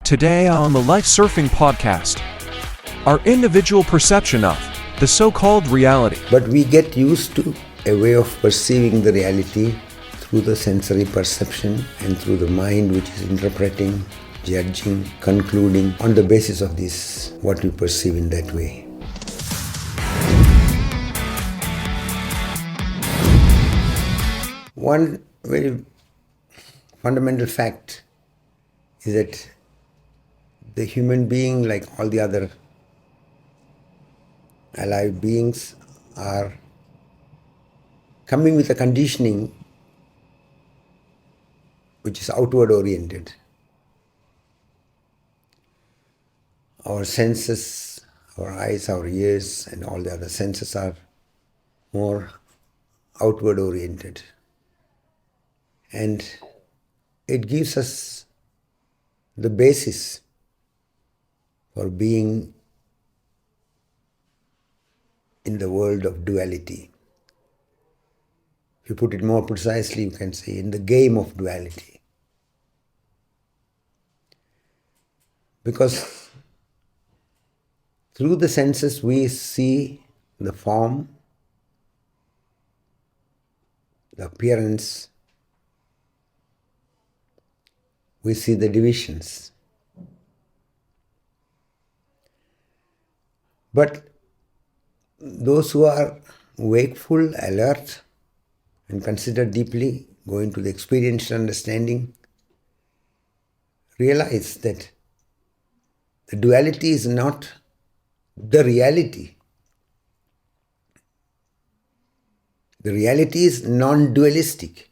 Today on the Life Surfing Podcast, our individual perception of the so-called reality. But we get used to a way of perceiving the reality through the sensory perception and through the mind, which is interpreting, judging, concluding on the basis of this, what we perceive in that way. One very fundamental fact is that the human being, like all the other alive beings, are coming with a conditioning which is outward oriented. Our senses, our eyes, our ears, and all the other senses are more outward oriented. And it gives us the basis for being in the world of duality. If you put it more precisely, you can say in the game of duality. Because through the senses we see the form, the appearance, we see the divisions. But those who are wakeful, alert, and consider deeply, go into the experiential understanding, realize that the duality is not the reality. The reality is non-dualistic.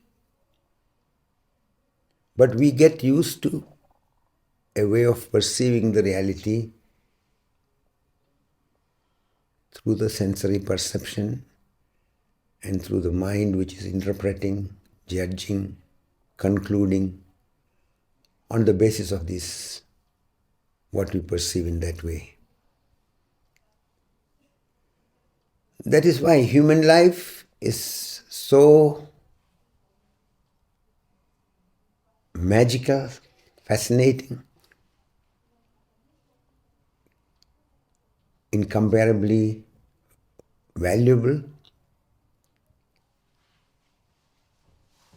But we get used to a way of perceiving the reality through the sensory perception and through the mind, which is interpreting, judging, concluding on the basis of this, what we perceive in that way. That is why human life is so magical, fascinating, incomparably valuable.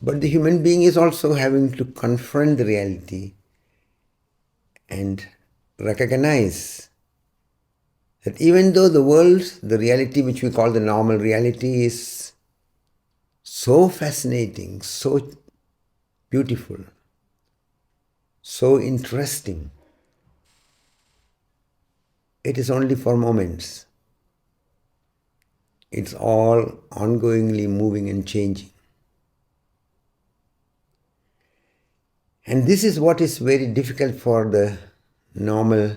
But the human being is also having to confront the reality and recognize that even though the world, the reality which we call the normal reality, is so fascinating, so beautiful, so interesting, it is only for moments. It's all ongoingly moving and changing. And this is what is very difficult for the normal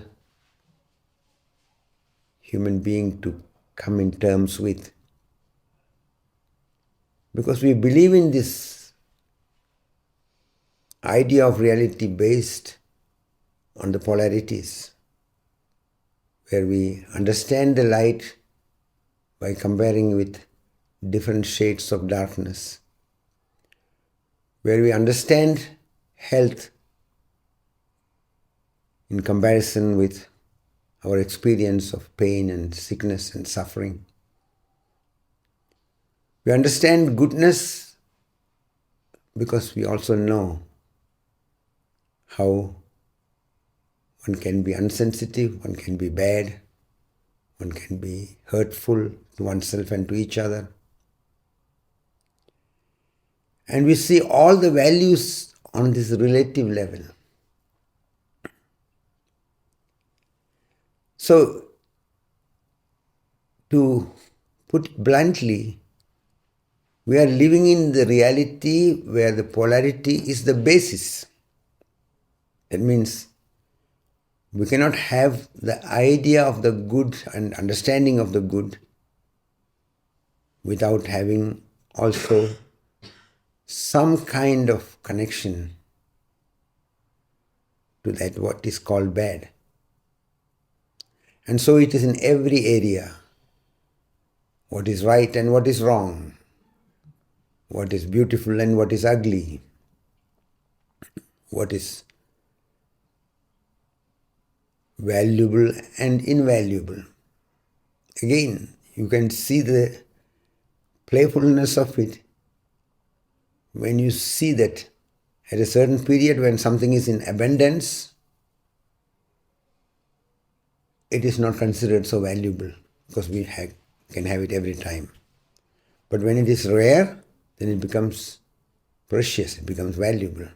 human being to come in terms with. Because we believe in this idea of reality based on the polarities, where we understand the light by comparing with different shades of darkness, where we understand health in comparison with our experience of pain and sickness and suffering. We understand goodness because we also know how one can be insensitive, one can be bad, one can be hurtful to oneself and to each other. And we see all the values on this relative level. So, to put it bluntly, we are living in the reality where the polarity is the basis. That means we cannot have the idea of the good and understanding of the good without having also some kind of connection to that what is called bad. And so it is in every area. What is right and what is wrong. What is beautiful and what is ugly. What is valuable and invaluable. Again, you can see the playfulness of it when you see that at a certain period when something is in abundance, it is not considered so valuable because we can have it every time. But when it is rare, then it becomes precious, it becomes valuable.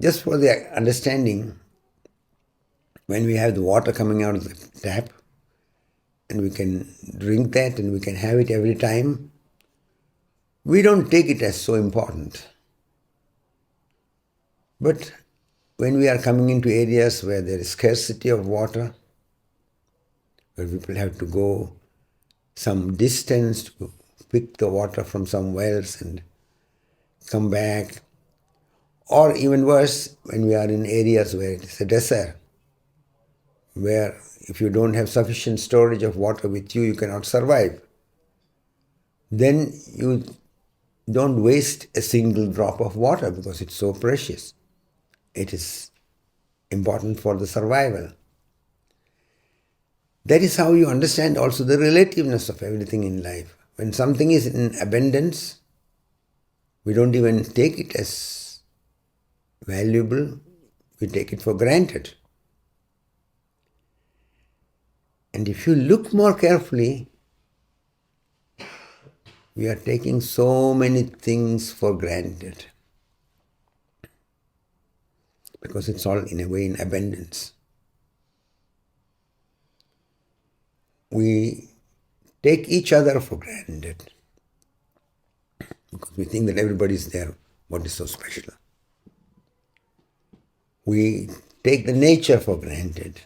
Just for the understanding, when we have the water coming out of the tap, and we can drink that and we can have it every time, we don't take it as so important. But when we are coming into areas where there is scarcity of water, where people have to go some distance to pick the water from some wells and come back, or even worse, when we are in areas where it is a desert, where if you don't have sufficient storage of water with you, you cannot survive. Then you don't waste a single drop of water because it's so precious. It is important for the survival. That is how you understand also the relativeness of everything in life. When something is in abundance, we don't even take it as valuable, we take it for granted. And if you look more carefully, we are taking so many things for granted because it's all in a way in abundance. We take each other for granted because we think that everybody is there. What is so special? We take the nature for granted,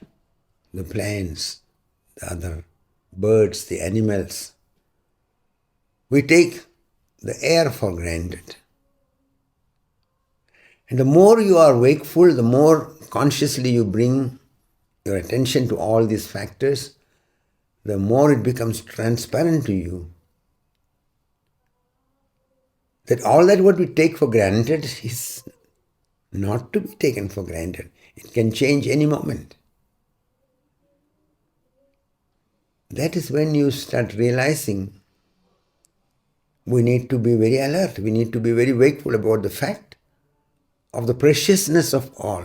the plants, the other birds, the animals. We take the air for granted. And the more you are wakeful, the more consciously you bring your attention to all these factors, the more it becomes transparent to you that all that what we take for granted is not to be taken for granted. It can change any moment. That is when you start realizing we need to be very alert. We need to be very wakeful about the fact of the preciousness of all,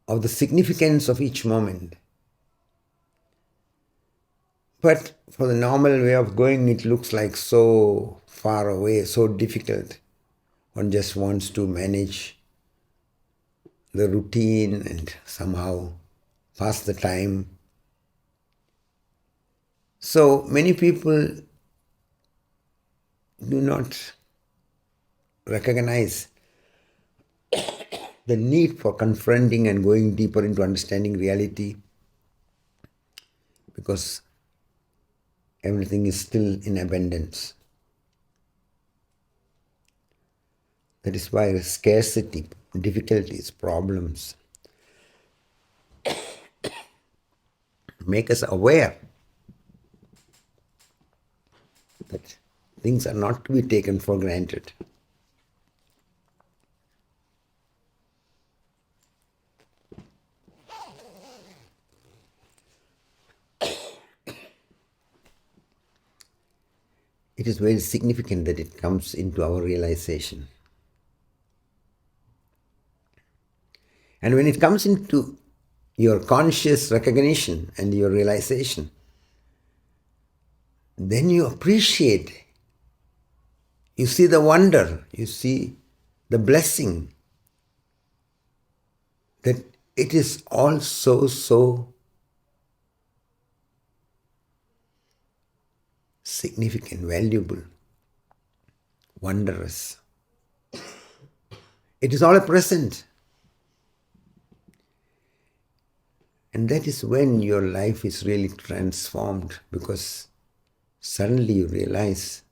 of the significance of each moment. But for the normal way of going, it looks like so far away, so difficult. One just wants to manage the routine and somehow pass the time. So many people do not recognize the need for confronting and going deeper into understanding reality because everything is still in abundance. That is why scarcity, difficulties, problems make us aware that things are not to be taken for granted. It is very significant that it comes into our realization. And when it comes into your conscious recognition and your realization, then you appreciate, you see the wonder, you see the blessing, that it is all so significant, valuable, wondrous. It is all a present. And that is when your life is really transformed, because suddenly you realize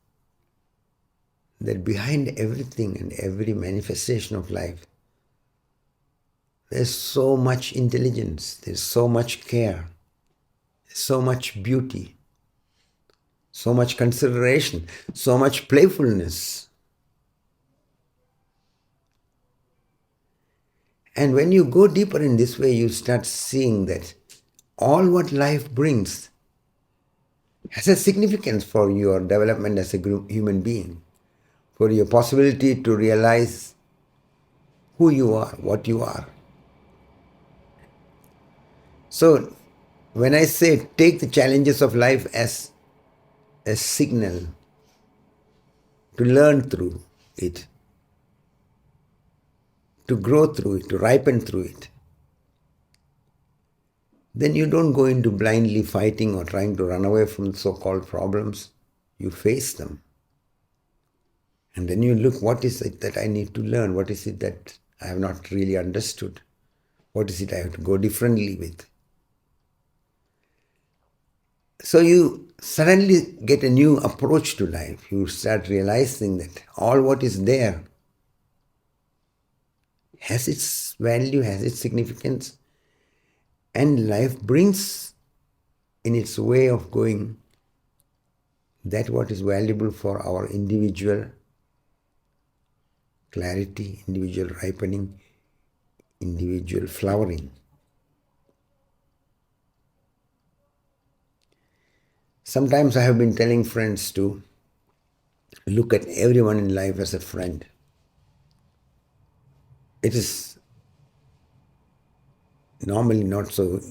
that behind everything and every manifestation of life, there's so much intelligence, there's so much care, so much beauty, so much consideration, so much playfulness. And when you go deeper in this way, you start seeing that all what life brings has a significance for your development as a human being, for your possibility to realize who you are, what you are. So, when I say take the challenges of life as a signal to learn through it, to grow through it, to ripen through it, then you don't go into blindly fighting or trying to run away from so-called problems. You face them. And then you look, what is it that I need to learn? What is it that I have not really understood? What is it I have to go differently with? So you suddenly get a new approach to life. You start realizing that all what is there has its value, has its significance, and life brings in its way of going that what is valuable for our individual clarity, individual ripening, individual flowering. Sometimes I have been telling friends to look at everyone in life as a friend. It is normally not so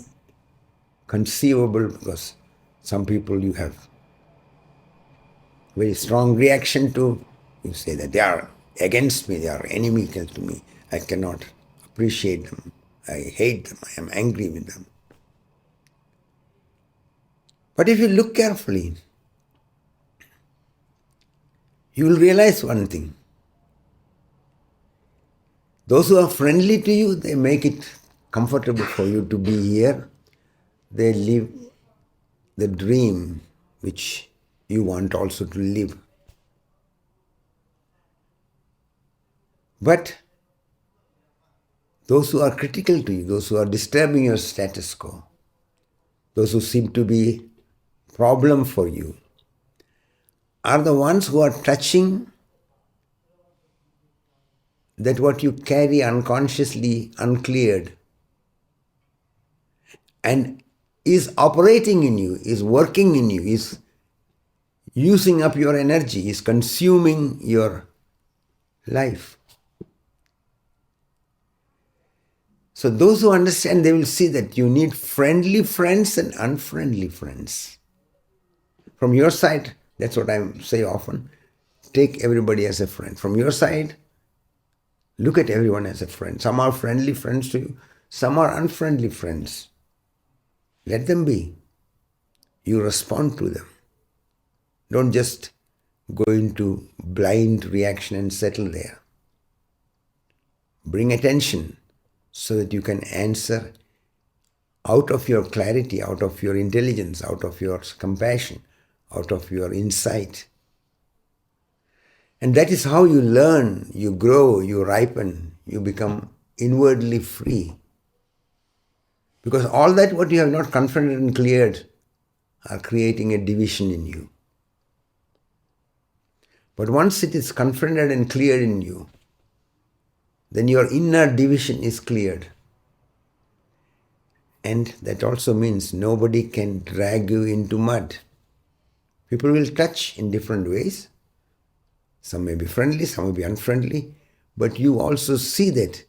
conceivable because some people you have very strong reaction to. You say that they are against me, they are enemical to me. I cannot appreciate them. I hate them. I am angry with them. But if you look carefully, you will realize one thing. Those who are friendly to you, they make it comfortable for you to be here. They live the dream which you want also to live. But those who are critical to you, those who are disturbing your status quo, those who seem to be a problem for you, are the ones who are touching that what you carry unconsciously, uncleared, and is operating in you, is working in you, is using up your energy, is consuming your life. So those who understand, they will see that you need friendly friends and unfriendly friends. From your side, that's what I say often, take everybody as a friend. From your side, look at everyone as a friend. Some are friendly friends to you, some are unfriendly friends. Let them be. You respond to them. Don't just go into blind reaction and settle there. Bring attention so that you can answer out of your clarity, out of your intelligence, out of your compassion, out of your insight. And that is how you learn, you grow, you ripen, you become inwardly free. Because all that what you have not confronted and cleared are creating a division in you. But once it is confronted and cleared in you, then your inner division is cleared. And that also means nobody can drag you into mud. People will touch in different ways. Some may be friendly, some may be unfriendly. But you also see that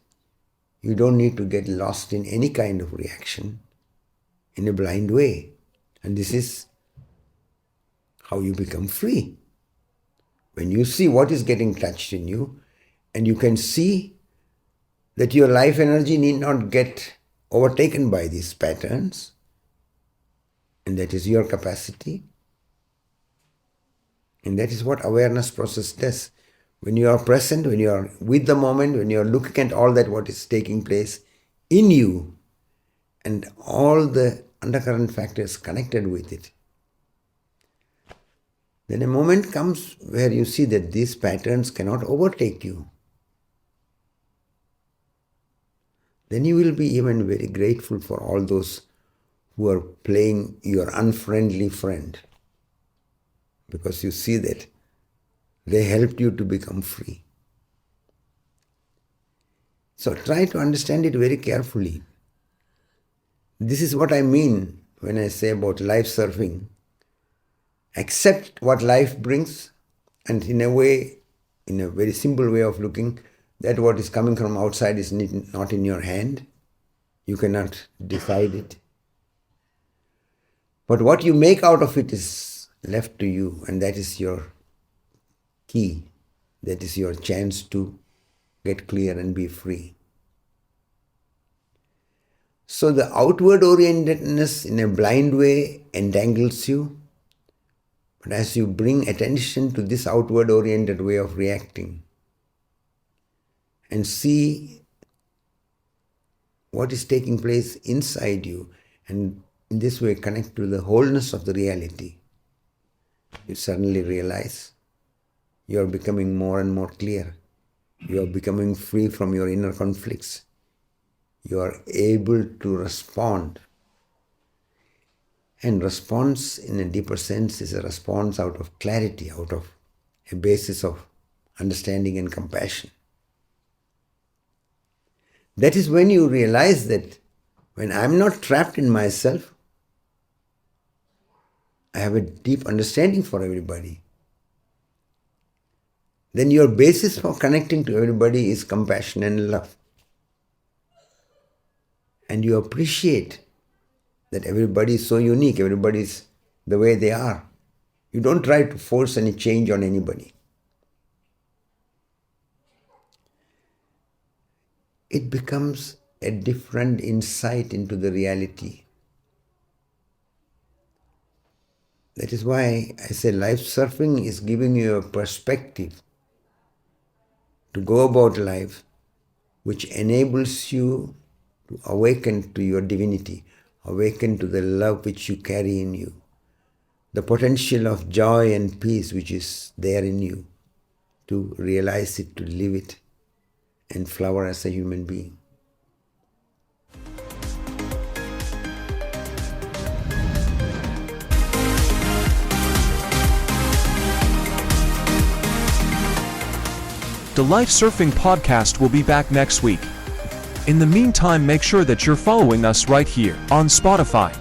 you don't need to get lost in any kind of reaction in a blind way. And this is how you become free. When you see what is getting touched in you, and you can see that your life energy need not get overtaken by these patterns, and that is your capacity. And that is what awareness process does. When you are present, when you are with the moment, when you are looking at all that what is taking place in you, and all the undercurrent factors connected with it, then a moment comes where you see that these patterns cannot overtake you. Then you will be even very grateful for all those who are playing your unfriendly friend, because you see that they helped you to become free. So try to understand it very carefully. This is what I mean when I say about life surfing. Accept what life brings, and in a way, in a very simple way of looking, that what is coming from outside is not in your hand. You cannot decide it. But what you make out of it is left to you, and that is your key. That is your chance to get clear and be free. So the outward orientedness in a blind way entangles you, but as you bring attention to this outward oriented way of reacting and see what is taking place inside you, and in this way connect to the wholeness of the reality, you suddenly realize you are becoming more and more clear. You are becoming free from your inner conflicts. You are able to respond. And response in a deeper sense is a response out of clarity, out of a basis of understanding and compassion. That is when you realize that when I am not trapped in myself, I have a deep understanding for everybody. Then your basis for connecting to everybody is compassion and love. And you appreciate that everybody is so unique, everybody is the way they are. You don't try to force any change on anybody. It becomes a different insight into the reality. That is why I say life surfing is giving you a perspective to go about life which enables you to awaken to your divinity, awaken to the love which you carry in you, the potential of joy and peace which is there in you, to realize it, to live it, and flower as a human being. The Life Surfing Podcast will be back next week. In the meantime, make sure that you're following us right here on Spotify.